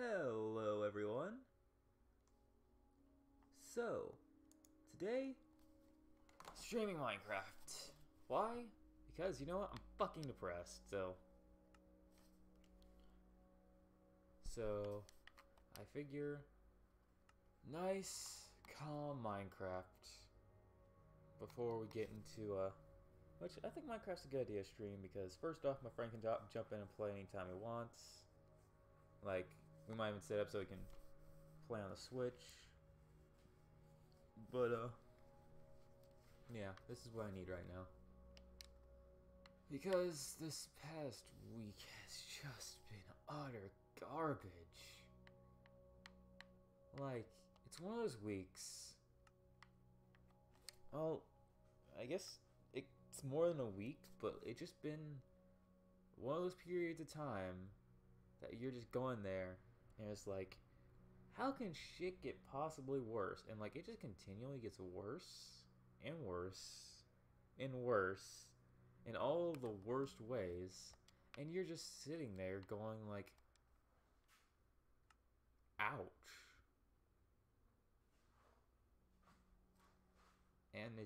Hello everyone. So, today, streaming Minecraft. Why? Because, you know what, I'm fucking depressed, So, I figure, nice, calm Minecraft before we get into, which I think Minecraft's a good idea to stream because first off, my friend can jump in and play anytime he wants. Like, we might even set up so he can play on the Switch. But, yeah, this is what I need right now. Because this past week has just been utter garbage. Like, it's one of those weeks. Well, I guess it's more than a week, but it's just been one of those periods of time that you're just going there and it's like, how can shit get possibly worse? And like, it just continually gets worse and worse and worse in all the worst ways, and you're just sitting there going like, ouch. And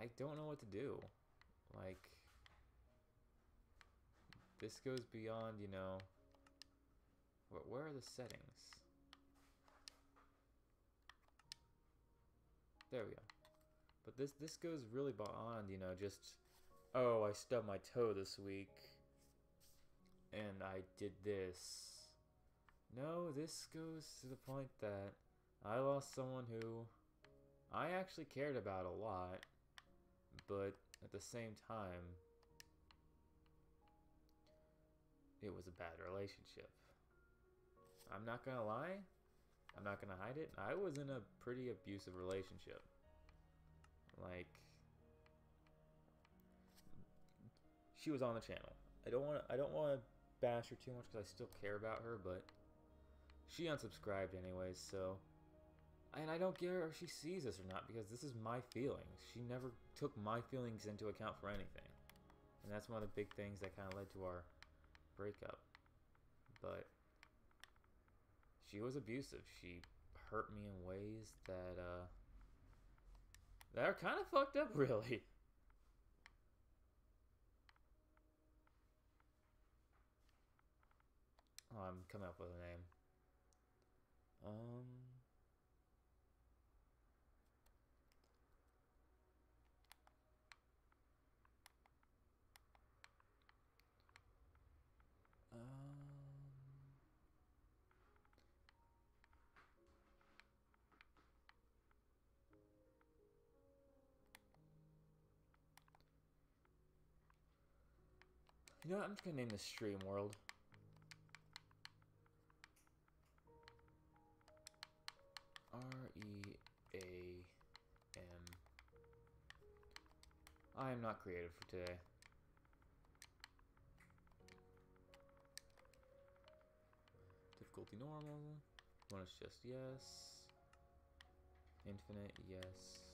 I don't know what to do. Like, this goes beyond, you know, where are the settings? There we go. But this goes really beyond, you know, just, oh, I stubbed my toe this week and I did this. No, this goes to the point that I lost someone who I actually cared about a lot, but at the same time, it was a bad relationship. I'm not gonna lie, I'm not gonna hide it, I was in a pretty abusive relationship. Like, she was on the channel. I don't want to bash her too much because I still care about her, but she unsubscribed anyways, so, and I don't care if she sees this or not because this is my feelings. She never took my feelings into account for anything, and that's one of the big things that kind of led to our breakup. But she was abusive. She hurt me in ways that are kind of fucked up, really. Oh, I'm coming up with a name. Um, you know what? I'm just gonna name this Stream World. R-E-A-M. I am not creative for today. Difficulty normal. One is just yes. Infinite, yes.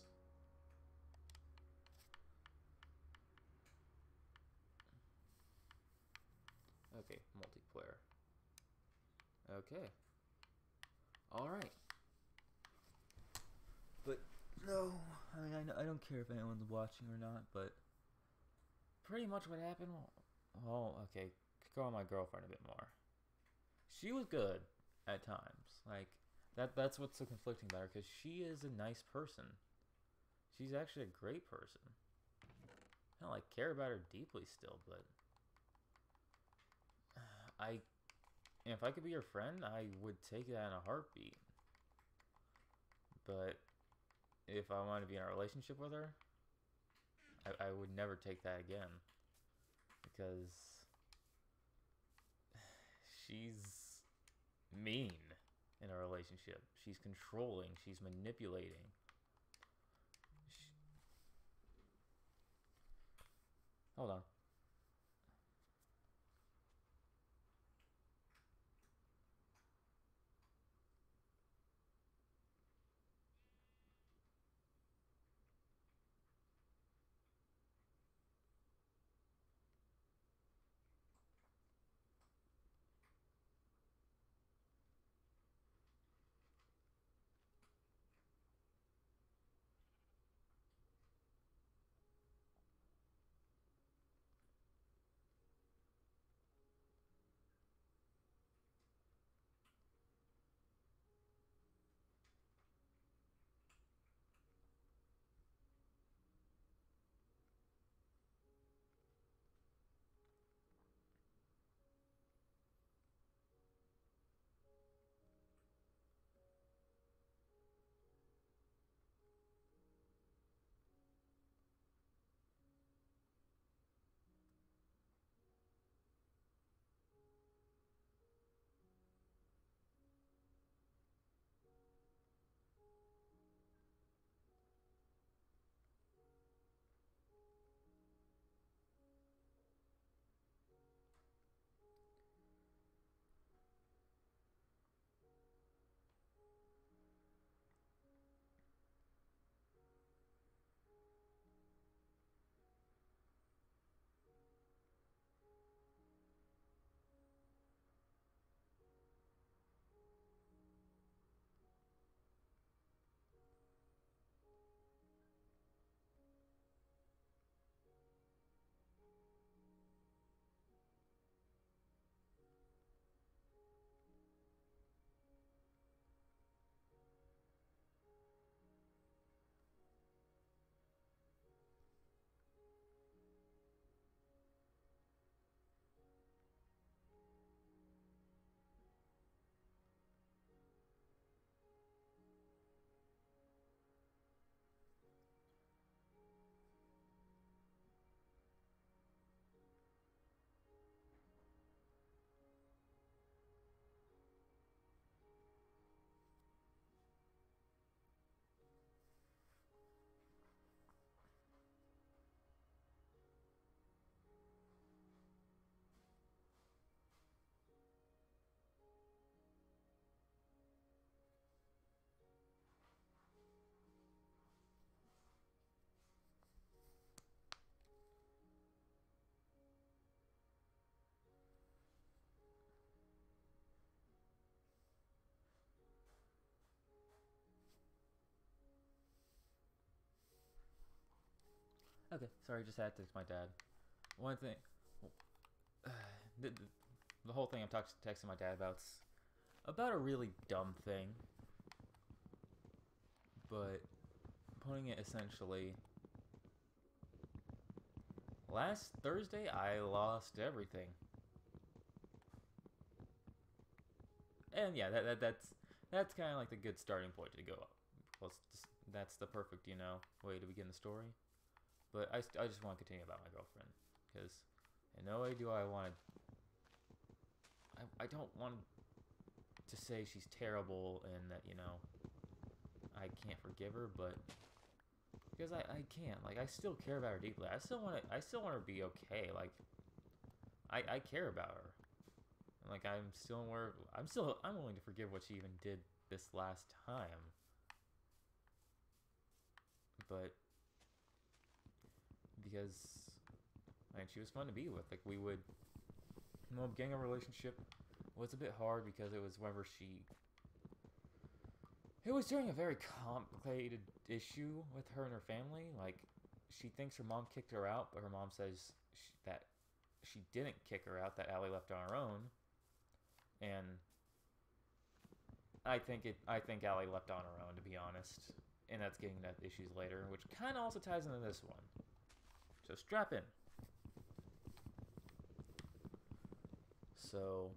Okay, multiplayer. Okay. Alright. But, no, I mean, I don't care if anyone's watching or not, but pretty much what happened, well, okay, call my girlfriend a bit more. She was good at times. Like, that's what's so conflicting about her, because she is a nice person. She's actually a great person. I don't, like, care about her deeply still, but if I could be her friend, I would take that in a heartbeat. But if I wanted to be in a relationship with her, I would never take that again. Because she's mean in a relationship. She's controlling. She's manipulating. Hold on. Okay, sorry, just had to text my dad. One thing, the, the whole thing I'm texting my dad about's about a really dumb thing, but putting it essentially, last Thursday I lost everything, and yeah, that's kind of like the good starting point to go up. Well, that's the perfect way to begin the story. But I just want to continue about my girlfriend because in no way do I want to. I don't want to say she's terrible and that I can't forgive her, but because I can't. Like, I still care about her deeply. I still want her to be okay. Like, I care about her. And like, I'm willing to forgive what she even did this last time. But because she was fun to be with. Like, we would, getting a relationship was a bit hard because it was whenever it was during a very complicated issue with her and her family. Like, she thinks her mom kicked her out, but her mom says that she didn't kick her out, that Allie left on her own. And I think Allie left on her own, to be honest. And that's getting to issues later, which kind of also ties into this one. So strap in. So,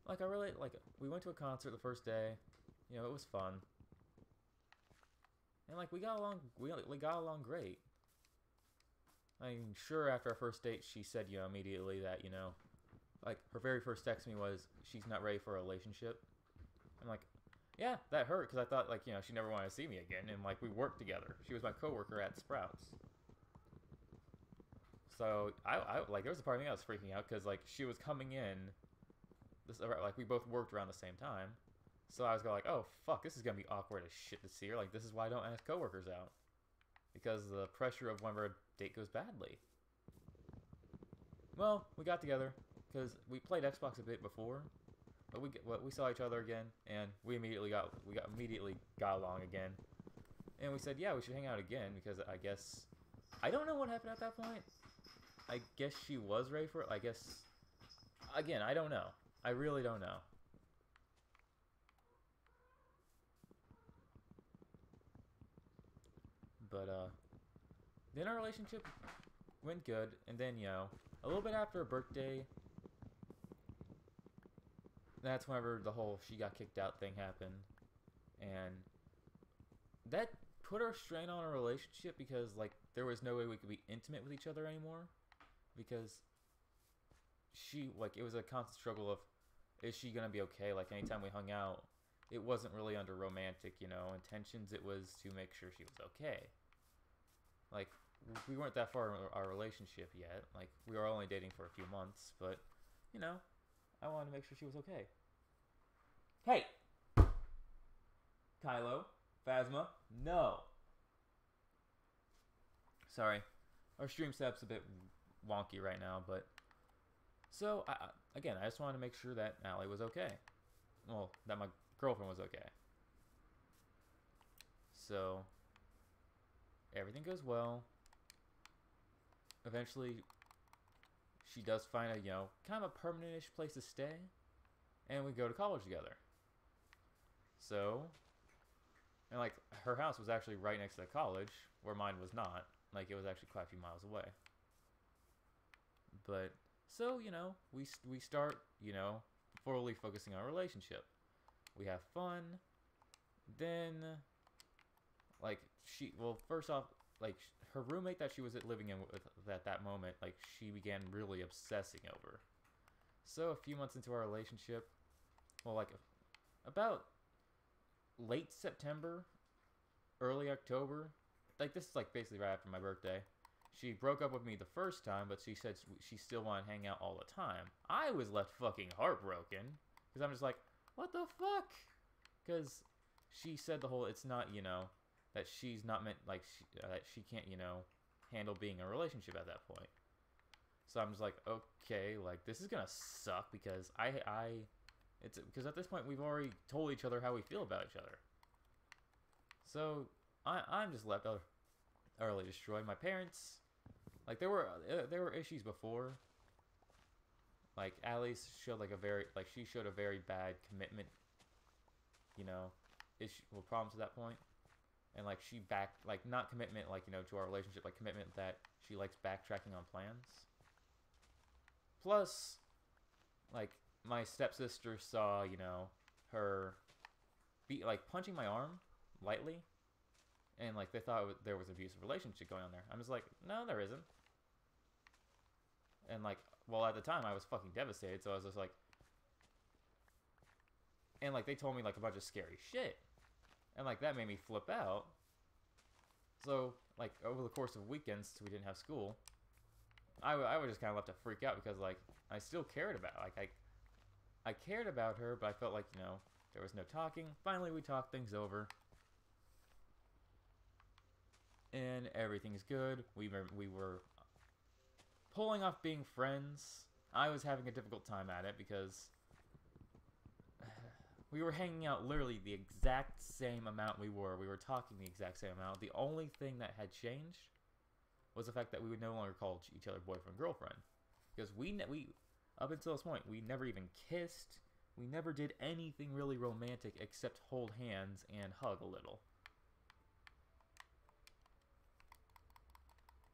we went to a concert the first day. It was fun. And we got along great. I'm sure after our first date she said, immediately that, her very first text to me was, she's not ready for a relationship. I'm like, yeah, that hurt, because I thought, she never wanted to see me again, and, we worked together. She was my coworker at Sprouts. So, there was a part of me I was freaking out, because, she was coming in, we both worked around the same time, so I was going oh, fuck, this is going to be awkward as shit to see her. This is why I don't ask coworkers out. Because of the pressure of whenever a date goes badly. Well, we got together, because we played Xbox a bit before, but we saw each other again, and we immediately got along again. And we said, yeah, we should hang out again, because I don't know what happened at that point. I guess she was ready for it. I guess, again, I don't know. I really don't know. But, then our relationship went good, and then, a little bit after her birthday, that's whenever the whole she got kicked out thing happened. And that put our strain on our relationship because, there was no way we could be intimate with each other anymore. Because it was a constant struggle of, is she going to be okay? Anytime we hung out, it wasn't really under romantic, intentions. It was to make sure she was okay. We weren't that far in our relationship yet. We were only dating for a few months, but, I wanted to make sure she was okay. Hey! Kylo, Phasma, no! Sorry. Our stream setup's a bit wonky right now, but... So, again, I just wanted to make sure that Allie was okay. Well, that my girlfriend was okay. So, everything goes well. Eventually, she does find a, kind of a permanent-ish place to stay. And we go to college together. So, and her house was actually right next to the college, where mine was not. It was actually quite a few miles away. But, so, we start, fully focusing on our relationship. We have fun. Then, first off, her roommate that she was living in with at that moment, she began really obsessing over. So, a few months into our relationship, about late September, early October, this is basically right after my birthday, she broke up with me the first time, but she said she still wanted to hang out all the time. I was left fucking heartbroken, because I'm just what the fuck? Because she said the whole, it's not, that she's not meant, that she can't, handle being in a relationship at that point. So I'm just okay, this is gonna suck, because because at this point we've already told each other how we feel about each other. So I'm just left early destroyed. My parents, like there were issues before. Like Allie showed she showed a very bad commitment, you know, issue well problems at that point. And like she not commitment like, you know, to our relationship, like commitment that she likes backtracking on plans. Plus, like my stepsister saw, you know, her punching my arm lightly, and like they thought there was an abusive relationship going on there. I'm just like, no, there isn't. And like, well, at the time I was fucking devastated, so I was just like, and like they told me like a bunch of scary shit, and like that made me flip out. So like over the course of weekends, we didn't have school. I was just kind of left to freak out because like I still cared about I cared about her, but I felt like, you know, there was no talking. Finally, we talked things over, and everything's good. We were pulling off being friends. I was having a difficult time at it because we were hanging out literally the exact same amount we were. We were talking the exact same amount. The only thing that had changed was the fact that we would no longer call each other boyfriend, girlfriend. Because we up until this point, we never even kissed. We never did anything really romantic except hold hands and hug a little.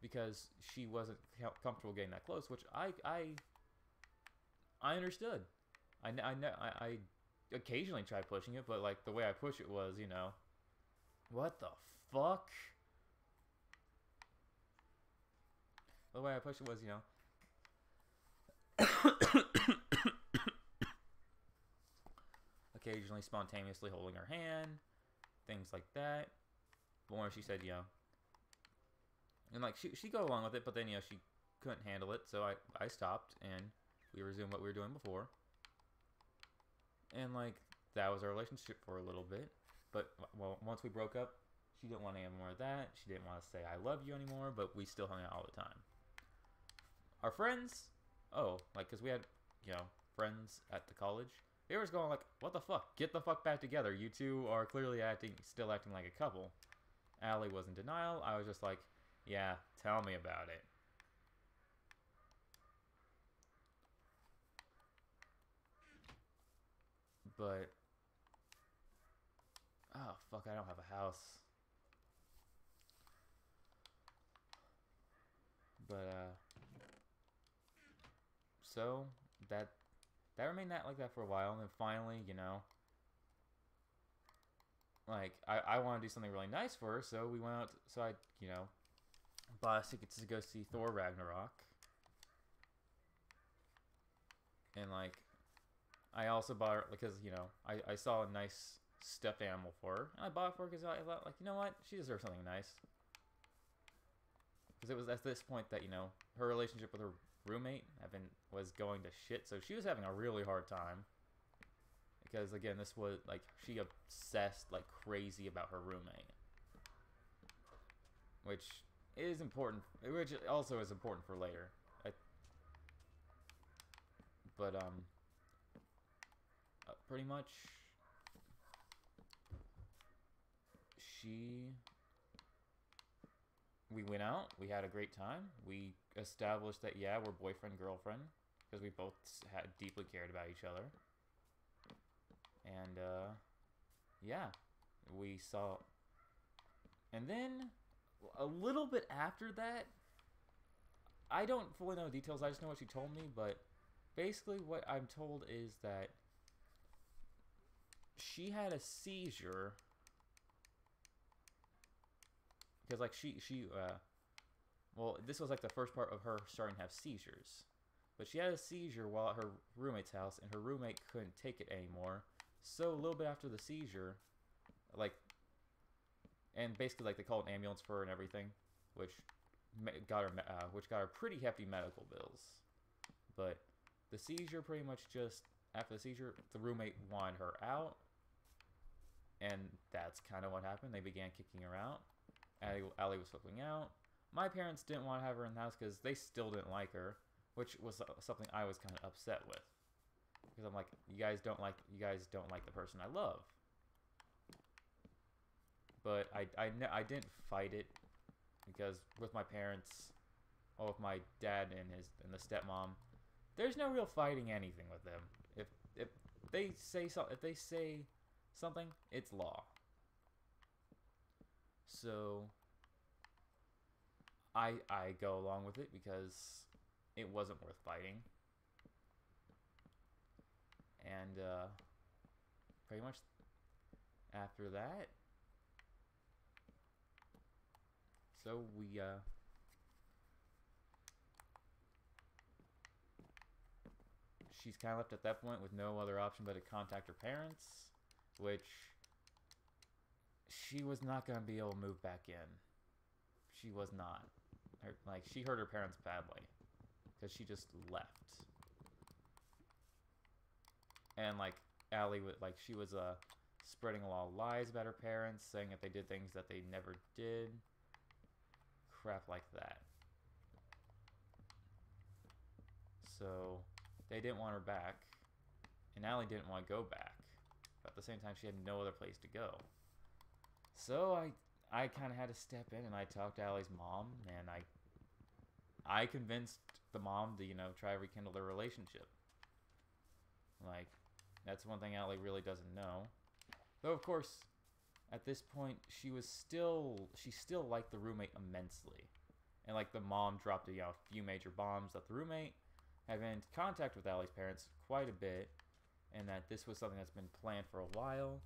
Because she wasn't comfortable getting that close, which I understood. I occasionally tried pushing it, but like the way I push it was, you know, what the fuck? The way I pushed it was, you know, occasionally spontaneously holding her hand, things like that. But when she said, you know, and like she go along with it, but then, you know, she couldn't handle it, so I stopped and we resumed what we were doing before. And like that was our relationship for a little bit. But well, once we broke up, she didn't want any more of that. She didn't want to say I love you anymore, but we still hung out all the time. Our friends, like, because we had, you know, friends at the college, they were going like, what the fuck? Get the fuck back together. You two are clearly still acting like a couple. Allie was in denial. I was just like, yeah, tell me about it. But, oh fuck, I don't have a house. But, so that remained like that for a while, and then finally, you know, like I want to do something really nice for her, so we went out. So I, you know, bought us tickets to go see Thor Ragnarok, and like I also bought her because, you know, I saw a nice stuffed animal for her, and I bought it for her because I thought, like, you know what, she deserves something nice. Because it was at this point that, you know, her relationship with her roommate was going to shit, so she was having a really hard time. Because again, this was like, she obsessed like crazy about her roommate, which is important, which also is important for later. But pretty much we went out, we had a great time, we established that, yeah, we're boyfriend, girlfriend, because we both deeply cared about each other. And, yeah, we saw, and then, a little bit after that, I don't fully know the details, I just know what she told me, but basically what I'm told is that she had a seizure, because, like, well, this was, like, the first part of her starting to have seizures, but she had a seizure while at her roommate's house, and her roommate couldn't take it anymore. So a little bit after the seizure, like, and basically, like, they called an ambulance for her and everything, which got her pretty hefty medical bills. But the seizure pretty much just, after the seizure, the roommate wanted her out, and that's kind of what happened. They began kicking her out. Allie was flipping out. My parents didn't want to have her in the house because they still didn't like her, which was something I was kind of upset with. Because I'm like, you guys don't like the person I love. But I didn't fight it. because with my parents, or with my dad and the stepmom, there's no real fighting anything with them. If they say something, it's law. So I go along with it because it wasn't worth fighting. And pretty much after that, so we she's kind of left at that point with no other option but to contact her parents, which she was not going to be able to move back in. She was not. She hurt her parents badly because she just left. And Allie was she was spreading a lot of lies about her parents, saying that they did things that they never did. Crap like that. So they didn't want her back, and Allie didn't want to go back. But at the same time, she had no other place to go. So I kind of had to step in, and I talked to Allie's mom, and I convinced the mom to try to rekindle their relationship. That's one thing Allie really doesn't know. Though of course, at this point, she still liked the roommate immensely, and the mom dropped a few major bombs that the roommate had been in contact with Allie's parents quite a bit, and that this was something that's been planned for a while.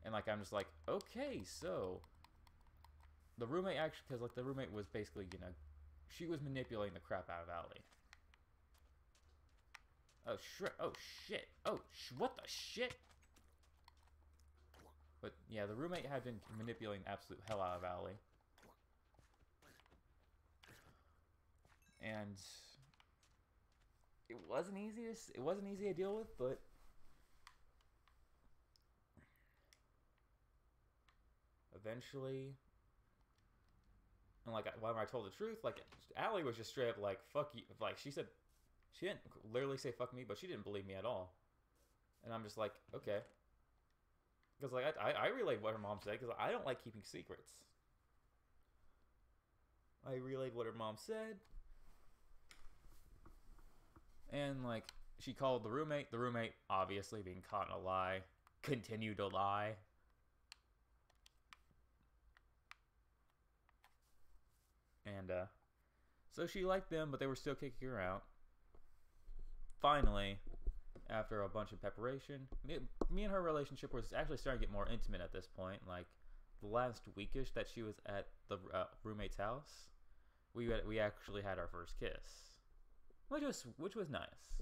And I'm just okay, so the roommate actually, because the roommate was basically she was manipulating the crap out of Allie. Oh shit! What the shit? But yeah, the roommate had been manipulating the absolute hell out of Allie. And it wasn't easy to deal with, but eventually, and when I told the truth, Allie was just straight up fuck you. She said, she didn't literally say fuck me, but she didn't believe me at all. And I'm just okay. Because I relayed what her mom said, because I don't like keeping secrets. I relayed what her mom said. And she called the roommate. The roommate, obviously being caught in a lie, continued to lie. And so she liked them, but they were still kicking her out. Finally, after a bunch of preparation, me and her relationship was actually starting to get more intimate at this point. The last weekish that she was at the roommate's house, we actually had our first kiss, which was nice.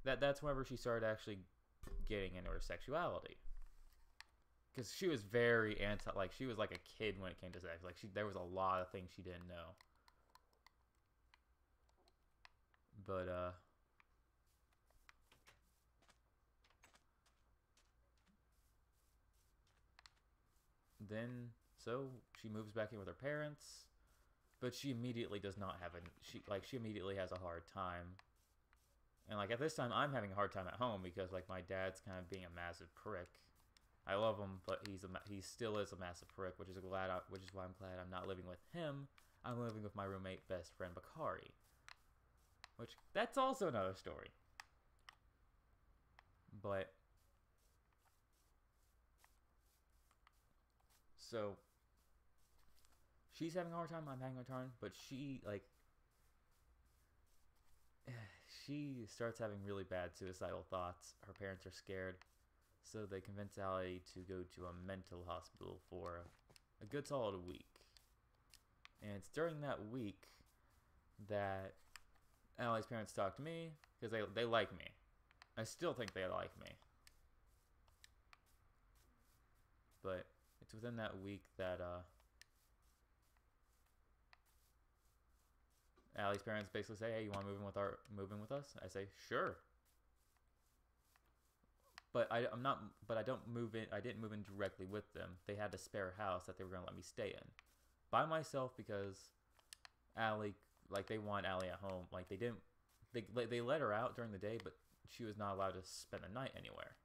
That's whenever she started actually getting into her sexuality. Because she was very she was like a kid when it came to sex. There was a lot of things she didn't know. But, then, so, she moves back in with her parents, but she immediately does not have she immediately has a hard time. And, at this time, I'm having a hard time at home, because, my dad's kind of being a massive prick. I love him, but he still is a massive prick, which is why I'm glad I'm not living with him. I'm living with my roommate best friend, Bakari. Which, that's also another story. But, so, she's having a hard time, I'm having a hard time, but she starts having really bad suicidal thoughts. Her parents are scared, so they convince Allie to go to a mental hospital for a good solid week. And it's during that week that Allie's parents talk to me, because they like me. I still think they like me. But it's within that week that Allie's parents basically say, "Hey, you want to move in with us?" I say, "Sure." But I didn't move in directly with them. They had a spare house that they were going to let me stay in by myself, because Allie, they want Allie at home. They let her out during the day, but she was not allowed to spend the night anywhere.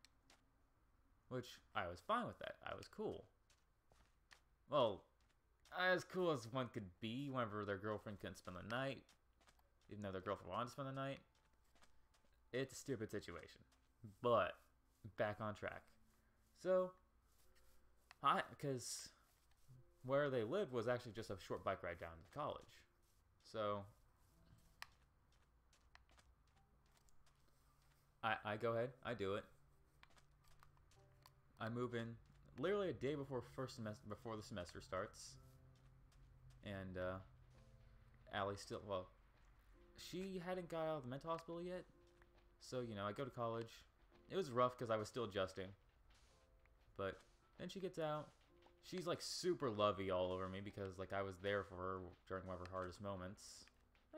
Which, I was fine with that. I was cool. well, as cool as one could be whenever their girlfriend couldn't spend the night, even though their girlfriend wanted to spend the night. It's a stupid situation. But, back on track. So, because where they lived was actually just a short bike ride down to college. So, I go ahead, I do it. I move in literally a day before before the semester starts. And, Allie still, well, she hadn't got out of the mental hospital yet. So, you know, I go to college. It was rough because I was still adjusting. But then she gets out. She's like super lovey all over me because like I was there for her during one of her hardest moments.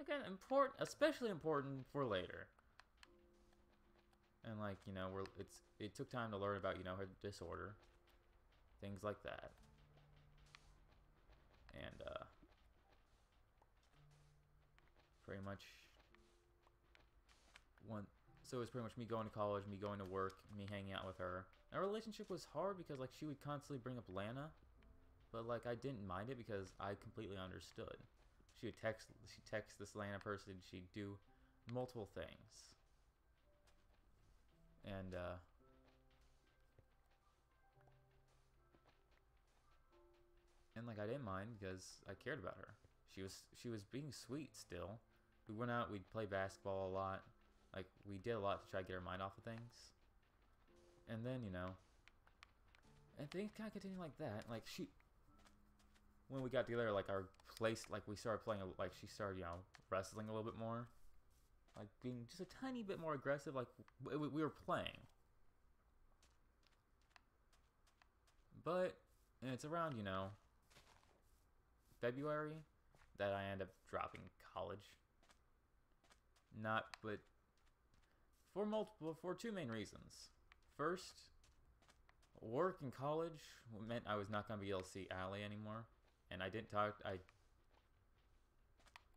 Again, important, especially important for later. And like, you know, it took time to learn about, you know, her disorder. Things like that. And pretty much so it was pretty much me going to college, me going to work, me hanging out with her. Our relationship was hard because like she would constantly bring up Lana, but like I didn't mind it because I completely understood. She'd text this Lana person, she'd do multiple things. And like I didn't mind because I cared about her. She was being sweet still. We went out, we'd play basketball a lot. Like, we did a lot to try to get her mind off of things. And then, you know, and things kind of continued like that. Like, when we got together, like, our place, like, we started playing, like, she started, you know, wrestling a little bit more. Like, being just a tiny bit more aggressive. Like, we were playing. But, and it's around, you know, February that I end up dropping college. But for two main reasons. First, work in college meant I was not going to be able to see Allie anymore, and I didn't talk.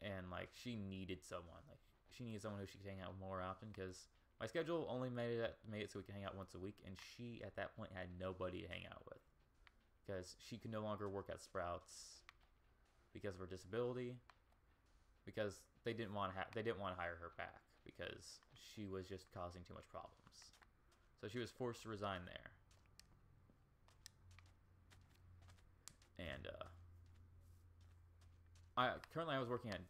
And like she needed someone. Like she needed someone who she could hang out with more often because my schedule only made it so we could hang out once a week, and she at that point had nobody to hang out with because she could no longer work at Sprouts because of her disability. Because they didn't want to hire her back because she was just causing too much problems. So she was forced to resign there. And I was working at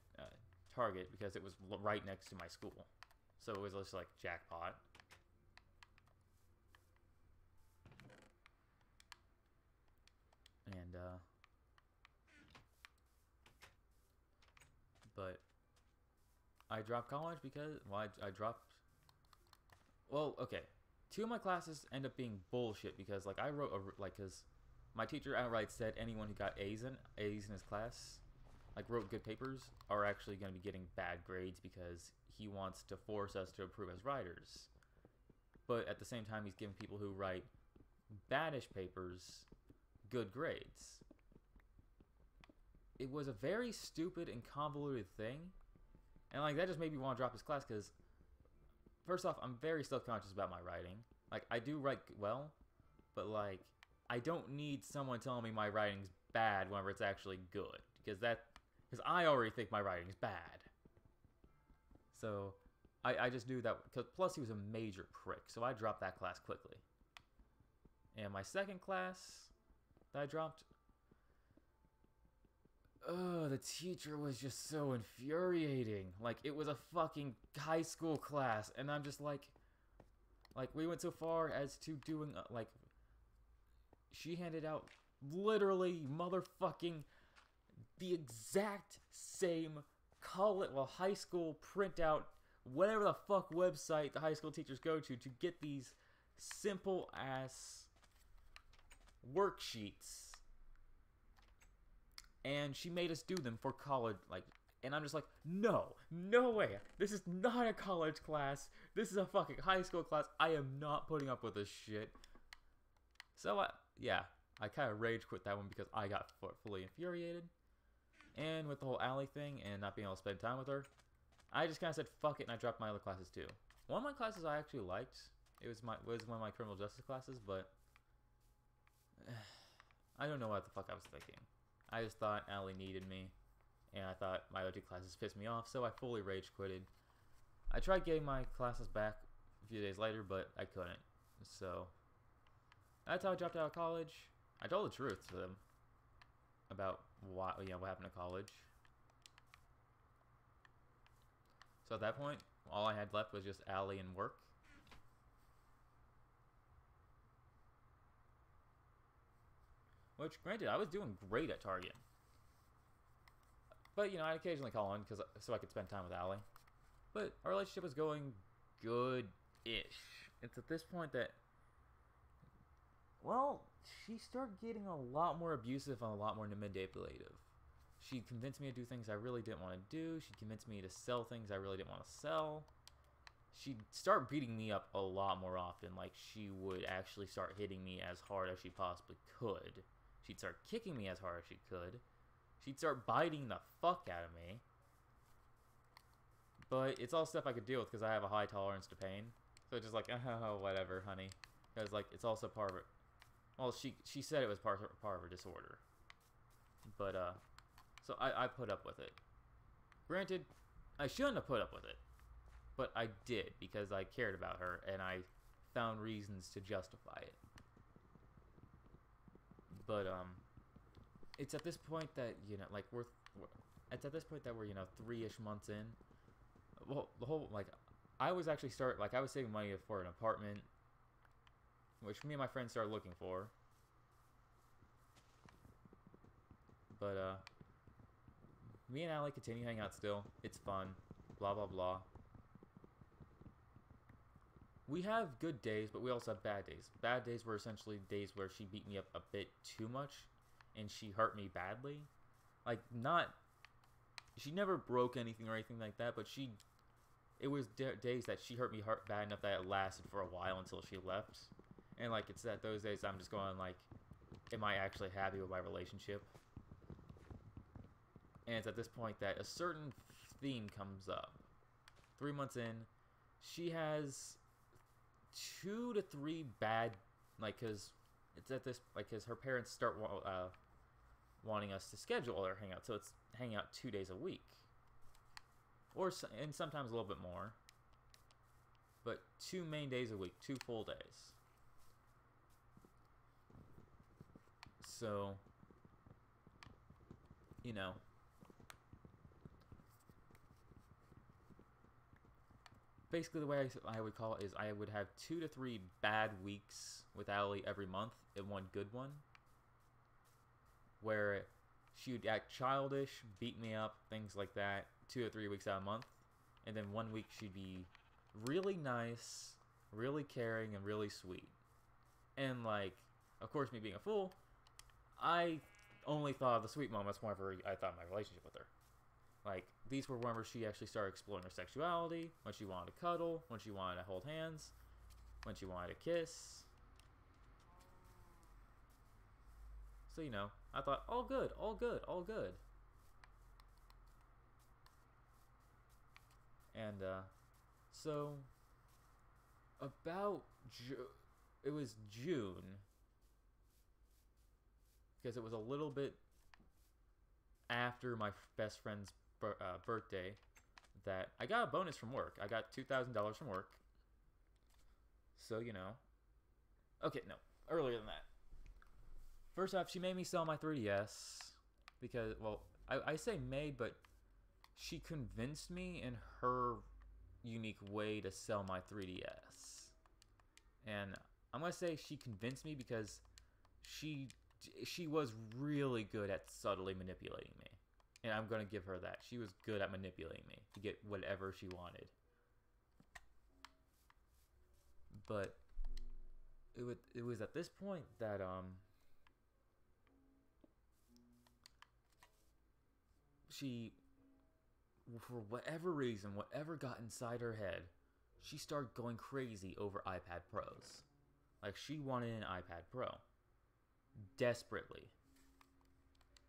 Target because it was right next to my school, so it was just like jackpot. And but I dropped college because, well, I dropped, well, okay. Two of my classes end up being bullshit because, like, I wrote, because my teacher outright said anyone who got A's in his class, like, wrote good papers, are actually going to be getting bad grades because he wants to force us to improve as writers. But at the same time, he's giving people who write baddish papers good grades. It was a very stupid and convoluted thing. And, like, that just made me want to drop his class because, first off, I'm very self-conscious about my writing. Like, I do write well, but, like, I don't need someone telling me my writing's bad whenever it's actually good. Because I already think my writing's bad. So, I just knew that, plus he was a major prick, so I dropped that class quickly. And my second class that I dropped, the teacher was just so infuriating. Like, it was a fucking high school class, and I'm just like, we went so far as to doing, like, she handed out literally motherfucking the exact same high school printout, whatever the fuck website the high school teachers go to get these simple ass worksheets. And she made us do them for college, like, and I'm just like, no way. This is not a college class. This is a fucking high school class. I am not putting up with this shit. So, yeah, I kind of rage quit that one because I got fully infuriated. And with the whole Allie thing and not being able to spend time with her, I just kind of said fuck it and I dropped my other classes too. One of my classes I actually liked. It was one of my criminal justice classes, but I don't know what the fuck I was thinking. I just thought Allie needed me, and I thought my OT classes pissed me off, so I fully rage quitted. I tried getting my classes back a few days later, but I couldn't. So that's how I dropped out of college. I told the truth to them about what happened to college. So at that point, all I had left was just Allie and work. Which, granted, I was doing great at Target. But, I'd occasionally call in so I could spend time with Allie. But our relationship was going good-ish. It's at this point that, well, she started getting a lot more abusive and a lot more manipulative. She convinced me to do things I really didn't want to do. She convinced me to sell things I really didn't want to sell. She'd start beating me up a lot more often. Like, she would actually start hitting me as hard as she possibly could. She'd start kicking me as hard as she could. She'd start biting the fuck out of me. But it's all stuff I could deal with because I have a high tolerance to pain. So it's just like, oh, whatever, honey. Because, like, it's also part of it. Well, she said it was part of her disorder. But, so I put up with it. Granted, I shouldn't have put up with it. But I did because I cared about her and I found reasons to justify it. But, it's at this point that, like, it's at this point that we're, 3-ish months in. Well, the whole, like, I was saving money for an apartment, which me and my friends started looking for. But, me and Allie continue hanging out still. It's fun. Blah, blah, blah. We have good days, but we also have bad days. Bad days were essentially days where she beat me up a bit too much, and she hurt me badly. Like, she never broke anything or anything like that, but it was days that she hurt me bad enough that it lasted for a while until she left. And, like, it's at those days I'm just going, like, am I actually happy with my relationship? And it's at this point that a certain theme comes up. 3 months in, she has 2 to 3 bad, like, because it's at this, like, because her parents start wanting us to schedule our hangout, so it's hang out 2 days a week, and sometimes a little bit more, but 2 main days a week, 2 full days. So, basically the way I would call it is I would have 2 to 3 bad weeks with Allie every month and 1 good one, where she would act childish, beat me up, things like that, 2 or 3 weeks out of a month, and then 1 week she'd be really nice, really caring, and really sweet. And, like, of course, me being a fool, I only thought of the sweet moments whenever I thought of my relationship with her. Like, these were whenever she actually started exploring her sexuality, when she wanted to cuddle, when she wanted to hold hands, when she wanted to kiss. So, I thought, all good, all good, all good. And, so, about, it was June, because it was a little bit after my best friend's birthday, that I got a bonus from work. I got $2,000 from work. So, okay, no, earlier than that. First off, she made me sell my 3DS, because, well, I say made, but she convinced me in her unique way to sell my 3DS. And I'm going to say she convinced me because she was really good at subtly manipulating me. And I'm going to give her that. She was good at manipulating me to get whatever she wanted. But it was at this point that she, for whatever reason, whatever got inside her head, she started going crazy over iPad Pros. Like, she wanted an iPad Pro. Desperately.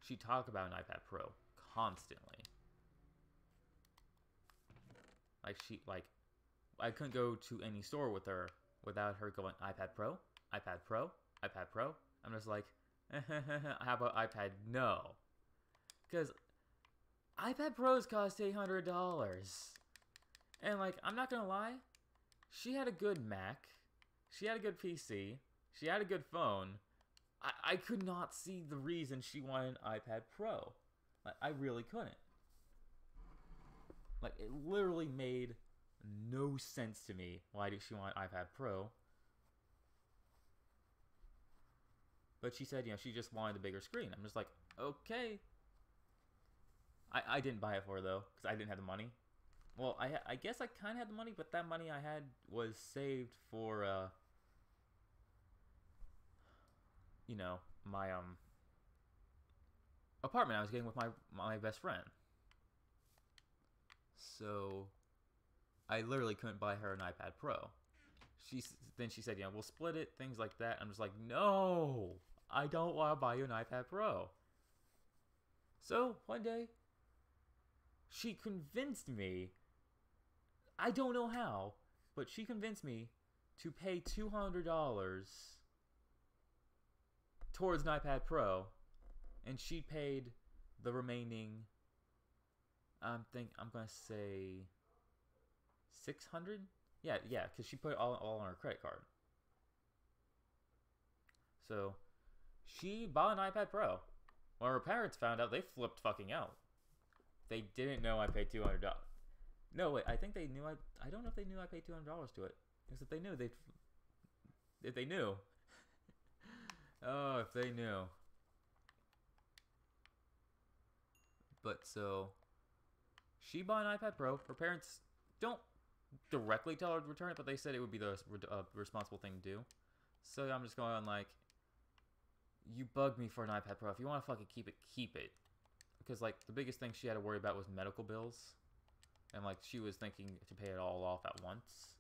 She talked about an iPad Pro constantly. Like, I couldn't go to any store with her without her going, iPad Pro, iPad Pro, iPad Pro. I'm just like, How about iPad? No. Because iPad Pros cost $800. And, like, I'm not gonna lie, she had a good Mac, she had a good PC, she had a good phone. I could not see the reason she wanted an iPad Pro. Like, I really couldn't. Like, it literally made no sense to me. Why did she want an iPad Pro? But she said, she just wanted the bigger screen. I'm just like, okay. I didn't buy it for her, though, because I didn't have the money. Well, I guess I kind of had the money, but that money I had was saved for, my, apartment I was getting with my best friend. So, I literally couldn't buy her an iPad Pro. Then she said, we'll split it, things like that. I'm just like, no, I don't want to buy you an iPad Pro. So, one day, she convinced me, I don't know how, but she convinced me to pay $200 towards an iPad Pro, and she paid the remaining, I'm going to say $600? Yeah, because she put it all on her credit card. So, she bought an iPad Pro. When her parents found out, they flipped fucking out. They didn't know I paid $200. No, wait, I think they knew I don't know if they knew I paid $200 to it. Because if they knew, if they knew. Oh, if they knew. But so, she bought an iPad Pro. Her parents don't directly tell her to return it, but they said it would be the responsible thing to do. So I'm just going like, you bugged me for an iPad Pro. If you want to fucking keep it, keep it. Because, like, the biggest thing she had to worry about was medical bills. And, like, she was thinking to pay it all off at once.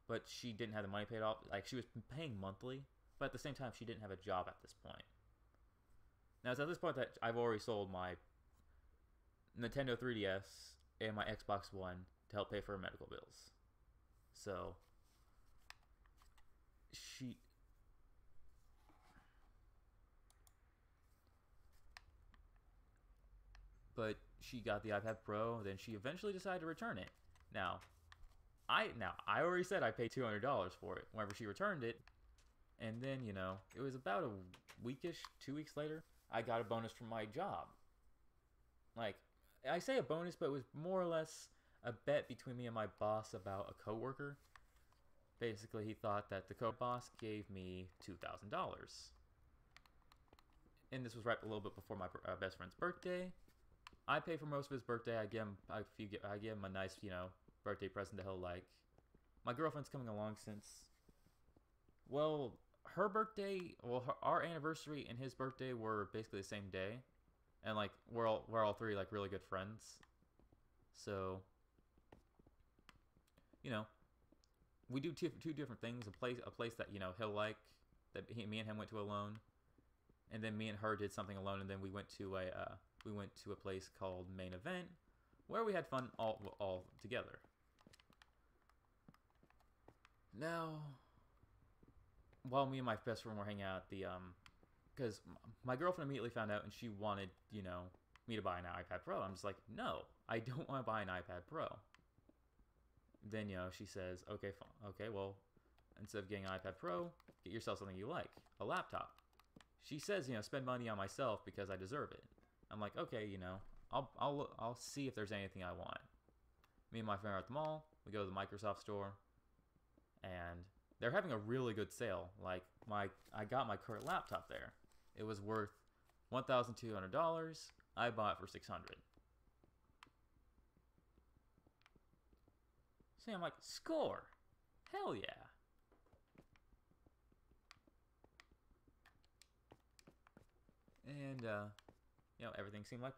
But she didn't have the money paid off. Like, she was paying monthly. But at the same time, she didn't have a job at this point. Now, it's at this point that I've already sold my Nintendo 3DS and my Xbox One to help pay for her medical bills. So, But she got the iPad Pro, then she eventually decided to return it. Now, I already said I paid $200 for it whenever she returned it. And then, it was about a weekish, 2 weeks later, I got a bonus from my job. Like, I say a bonus, but it was more or less a bet between me and my boss about a coworker. Basically, he thought that the co-boss gave me $2,000. And this was right a little bit before my best friend's birthday. I pay for most of his birthday. I give him a nice, birthday present that he'll like. My girlfriend's coming along since, well, her birthday, our anniversary and his birthday were basically the same day, and like we're all three like really good friends. So, we do two different things. A place that he'll like, that me and him went to alone, and then me and her did something alone, and then we went to a place called Main Event, where we had fun all together. Now, while me and my best friend were hanging out at the because my girlfriend immediately found out and she wanted me to buy an iPad Pro. I'm just like, no, I don't want to buy an iPad Pro. Then she says, okay, well, instead of getting an iPad Pro, get yourself something you like, a laptop. She says, spend money on myself because I deserve it. I'm like, okay, I'll see if there's anything I want. Me and my friend are at the mall. We go to the Microsoft store, and they're having a really good sale. Like I got my current laptop there. It was worth $1,200. I bought it for $600. So I'm like, score! Hell yeah! And everything seemed like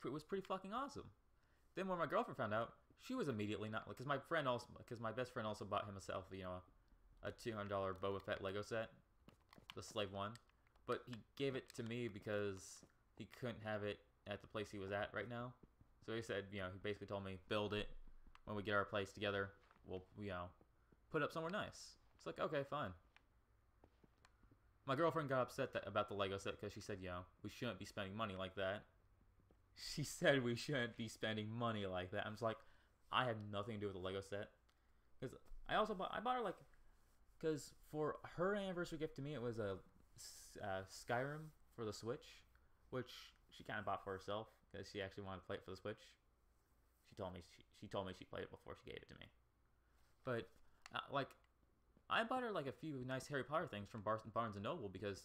it was pretty fucking awesome. Then when my girlfriend found out, she was immediately not, because my best friend also bought himself, a $200 Boba Fett Lego set, the Slave One, but he gave it to me because he couldn't have it at the place he was at right now. So he said, he basically told me, build it. When we get our place together, we'll, put it up somewhere nice. It's like, okay, fine. My girlfriend got upset about the Lego set because she said, we shouldn't be spending money like that. She said we shouldn't be spending money like that. I'm just like, I had nothing to do with the Lego set. Because I bought her, like, because for her anniversary gift to me, it was a Skyrim for the Switch, which she kind of bought for herself because she actually wanted to play it for the Switch. She told me she played it before she gave it to me. But like, I bought her like a few nice Harry Potter things from Barnes and Noble because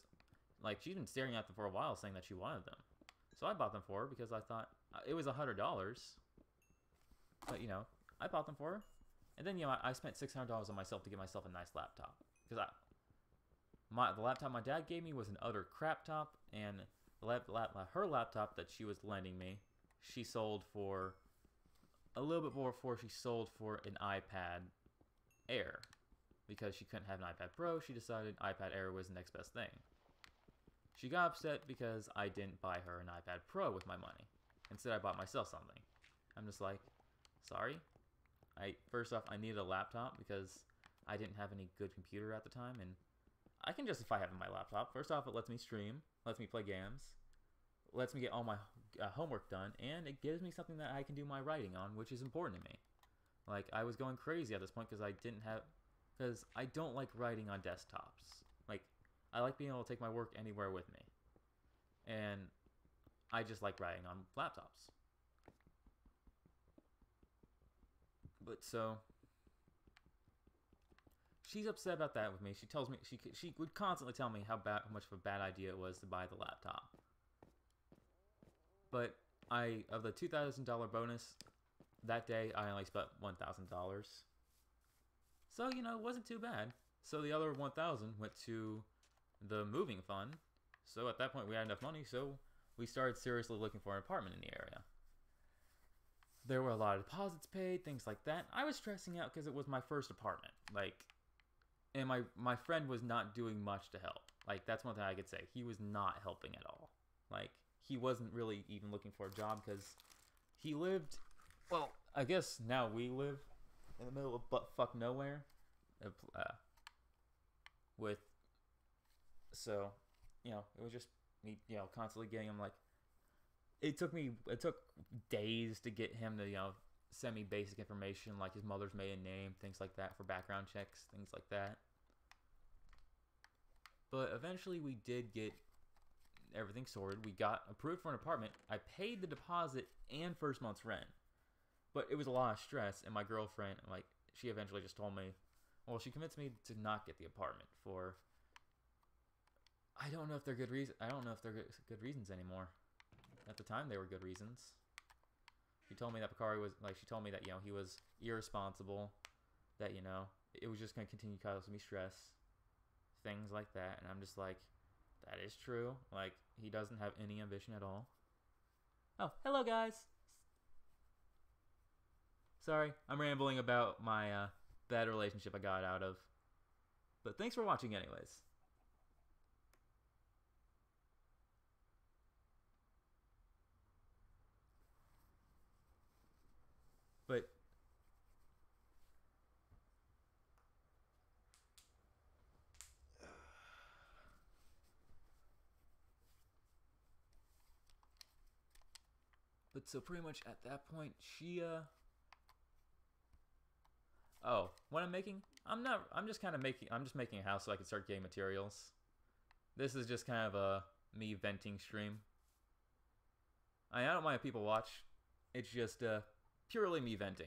like she's been staring at them for a while, saying that she wanted them. So I bought them for her because I thought it was $100. But I bought them for her, and then I spent $600 on myself to get myself a nice laptop because the laptop my dad gave me was an utter crap top, and her laptop that she was lending me, she sold for a little bit more before she sold for an iPad Air. Because she couldn't have an iPad Pro, she decided iPad Air was the next best thing. She got upset because I didn't buy her an iPad Pro with my money. Instead, I bought myself something. I'm just like, sorry? First off, I needed a laptop because I didn't have any good computer at the time, and I can justify having my laptop. First off, it lets me stream, lets me play games, lets me get all my homework done, and it gives me something that I can do my writing on, which is important to me. Like, I was going crazy at this point because I don't like writing on desktops. Like, I like being able to take my work anywhere with me. And I just like writing on laptops. But so, she's upset about that with me. She tells me, she would constantly tell me how much of a bad idea it was to buy the laptop. But of the $2,000 bonus, that day I only spent $1,000. So, it wasn't too bad. So the other $1,000 went to the moving fund. So at that point we had enough money, so we started seriously looking for an apartment in the area. There were a lot of deposits paid, things like that. I was stressing out because it was my first apartment. And my friend was not doing much to help. That's one thing I could say. He was not helping at all. He wasn't really even looking for a job because he lived, well, I guess now we live in the middle of butt-fuck nowhere. It was just me, constantly getting him, it took days to get him to, send me basic information, like his mother's maiden name, things like that, for background checks, things like that. But eventually we did get everything sorted. We got approved for an apartment. I paid the deposit and first month's rent. But it was a lot of stress, and my girlfriend, she eventually just told me, well, she convinced me to not get the apartment for, I don't know if they're good reasons. I don't know if they're good reasons anymore. At the time, they were good reasons. She told me that Bakari was, she told me that, he was irresponsible, that, it was just going to continue causing me stress, things like that, and I'm just like, that is true. He doesn't have any ambition at all. Oh, hello, guys! Sorry, I'm rambling about my bad relationship I got out of. But thanks for watching anyways. But so pretty much at that point, she oh, what I'm making? I'm just making a house so I can start getting materials. This is just kind of a me venting stream. I don't mind if people watch. It's just purely me venting.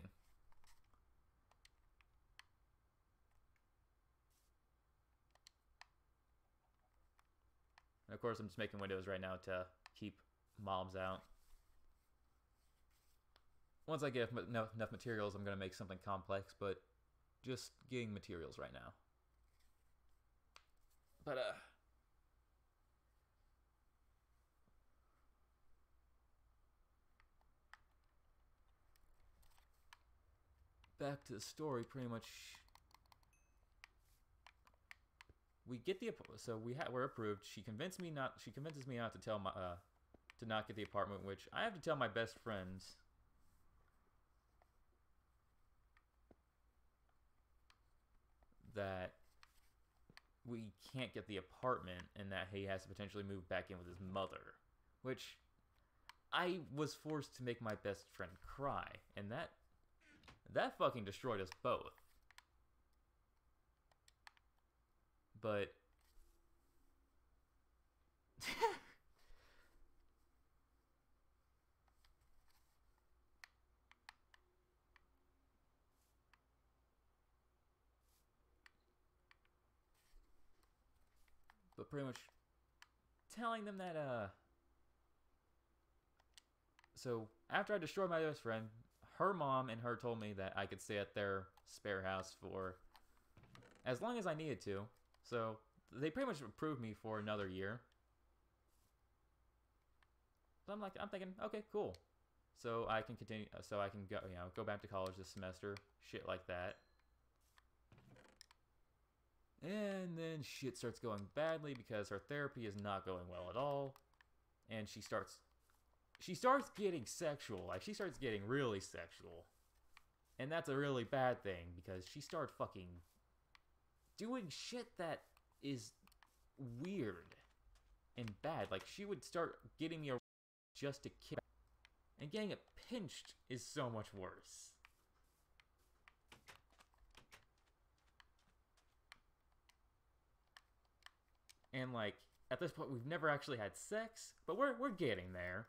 And of course, I'm just making windows right now to keep mobs out. Once I get enough materials, I'm going to make something complex, but just getting materials right now. But, back to the story, pretty much. We get so we're approved. She convinces me not to tell to not get the apartment, which I have to tell my best friends. That we can't get the apartment and that he has to potentially move back in with his mother. Which I was forced to make my best friend cry, and that fucking destroyed us both. But but pretty much telling them that so after I destroyed my best friend, her mom and her told me that I could stay at their spare house for as long as I needed to. So they pretty much approved me for another year. So I'm thinking, okay, cool. So I can continue. So I can go back to college this semester, shit like that. And then shit starts going badly because her therapy is not going well at all, and she starts getting sexual. Like, she starts getting really sexual, and that's a really bad thing because she started fucking doing shit that is weird and bad. Like, she would start getting me just to kick, and getting it pinched is so much worse. And like, at this point, we've never actually had sex, but we're getting there.